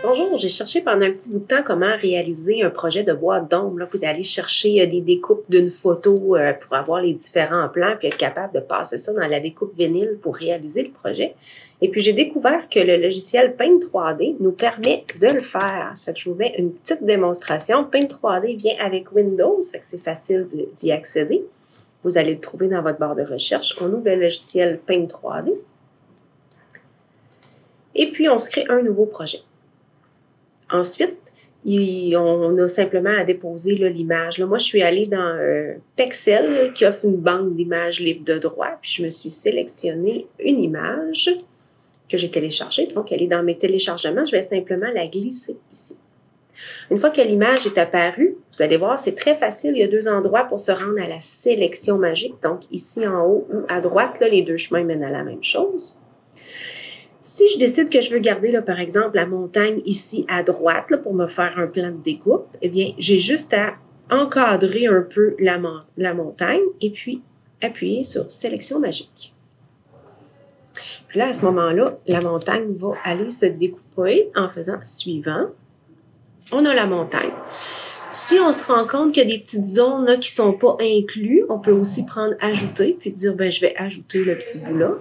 Bonjour, j'ai cherché pendant un petit bout de temps comment réaliser un projet de boîte d'ombre, puis d'aller chercher des découpes d'une photo pour avoir les différents plans, puis être capable de passer ça dans la découpe vinyle pour réaliser le projet. Et puis j'ai découvert que le logiciel Paint 3D nous permet de le faire. Ça fait que je vous mets une petite démonstration. Paint 3D vient avec Windows, ça fait que c'est facile d'y accéder. Vous allez le trouver dans votre barre de recherche. On ouvre le logiciel Paint 3D. Et puis on se crée un nouveau projet. Ensuite, on a simplement à déposer l'image. Moi, je suis allée dans Pexel qui offre une banque d'images libres de droit. Puis, je me suis sélectionné une image que j'ai téléchargée. Donc, elle est dans mes téléchargements. Je vais simplement la glisser ici. Une fois que l'image est apparue, vous allez voir, c'est très facile. Il y a deux endroits pour se rendre à la sélection magique. Donc, ici en haut ou à droite, là, les deux chemins mènent à la même chose. Si je décide que je veux garder, là, par exemple, la montagne ici à droite là, pour me faire un plan de découpe, eh bien, j'ai juste à encadrer un peu la montagne et puis appuyer sur Sélection magique. Puis là, à ce moment-là, la montagne va aller se découper en faisant suivant. On a la montagne. Si on se rend compte qu'il y a des petites zones là, qui ne sont pas incluses, on peut aussi prendre Ajouter puis dire, ben, je vais ajouter le petit bout là.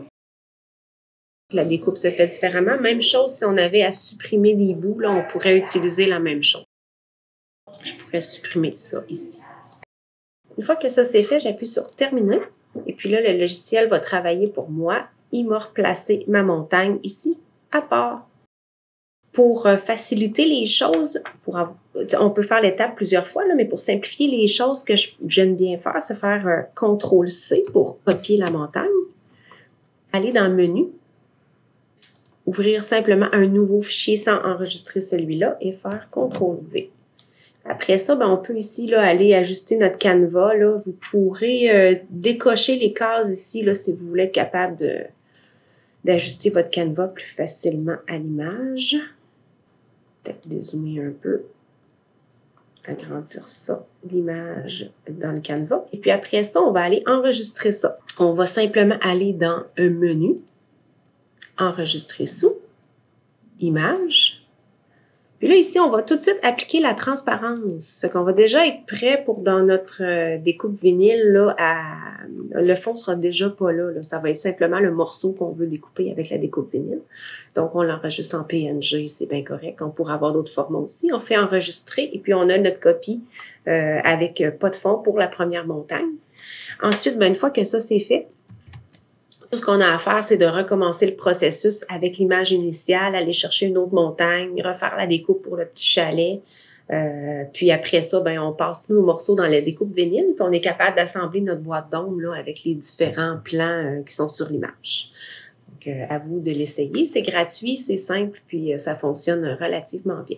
La découpe se fait différemment. Même chose, si on avait à supprimer des bouts, là, on pourrait utiliser la même chose. Je pourrais supprimer ça ici. Une fois que ça c'est fait, j'appuie sur Terminer. Et puis là, le logiciel va travailler pour moi. Il m'a replacé ma montagne ici, à part. Pour faciliter les choses, on peut faire l'étape plusieurs fois, là, mais pour simplifier les choses que j'aime bien faire, c'est faire CTRL-C pour copier la montagne. Aller dans le menu. Ouvrir simplement un nouveau fichier sans enregistrer celui-là et faire CTRL-V. Après ça, ben, on peut ici là, aller ajuster notre canevas. Là. Vous pourrez décocher les cases ici là, si vous voulez être capable d'ajuster votre canevas plus facilement à l'image. Peut-être dézoomer un peu. Agrandir ça, l'image dans le canevas. Et puis après ça, on va aller enregistrer ça. On va simplement aller dans un menu. Enregistrer sous, image. Puis là, ici, on va tout de suite appliquer la transparence. C'est qu'on va déjà être prêt pour dans notre découpe vinyle, là, le fond sera déjà pas là, là. Ça va être simplement le morceau qu'on veut découper avec la découpe vinyle. Donc, on l'enregistre en PNG, c'est bien correct. On pourra avoir d'autres formats aussi. On fait enregistrer et puis on a notre copie avec pas de fond pour la première montagne. Ensuite, ben, une fois que ça, c'est fait, tout ce qu'on a à faire, c'est de recommencer le processus avec l'image initiale, aller chercher une autre montagne, refaire la découpe pour le petit chalet. Puis après ça, ben on passe tous nos morceaux dans la découpe vinyle, puis on est capable d'assembler notre boîte d'ombre là, avec les différents plans qui sont sur l'image. Donc, à vous de l'essayer. C'est gratuit, c'est simple, puis ça fonctionne relativement bien.